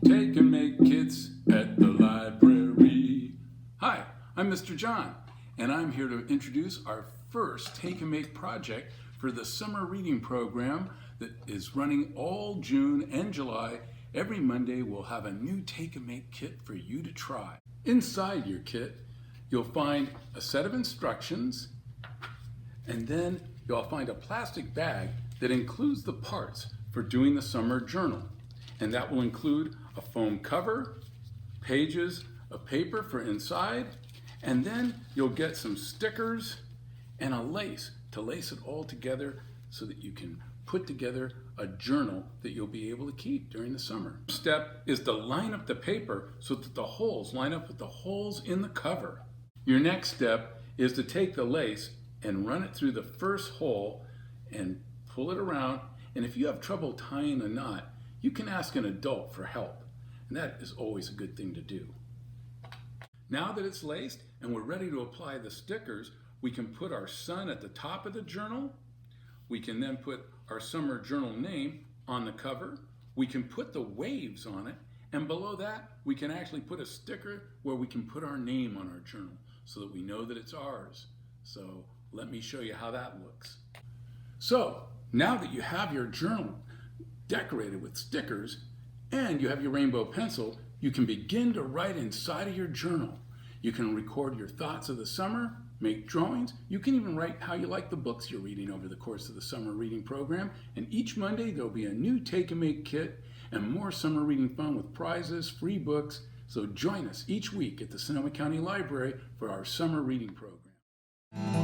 Take and make kits at the library. Hi, I'm Mr. John, and I'm here to introduce our first Take and Make project for the summer reading program that is running all June and July. Every Monday we'll have a new Take and Make kit for you to try. Inside your kit, you'll find a set of instructions, and then you'll find a plastic bag that includes the parts for doing the summer journal. And that will include a foam cover, pages of paper for inside, and then you'll get some stickers and a lace to lace it all together so that you can put together a journal that you'll be able to keep during the summer. Step is to line up the paper so that the holes line up with the holes in the cover. Your next step is to take the lace and run it through the first hole and pull it around. And if you have trouble tying a knot, you can ask an adult for help. And that is always a good thing to do. Now that it's laced and we're ready to apply the stickers, we can put our sun at the top of the journal. We can then put our summer journal name on the cover. We can put the waves on it. And below that, we can actually put a sticker where we can put our name on our journal so that we know that it's ours. So let me show you how that looks. So now that you have your journal decorated with stickers and you have your rainbow pencil, you can begin to write inside of your journal. You can record your thoughts of the summer, make drawings. You can even write how you like the books you're reading over the course of the summer reading program. And each Monday there'll be a new Take and Make kit and more summer reading fun with prizes, free books. So join us each week at the Sonoma County Library for our summer reading program.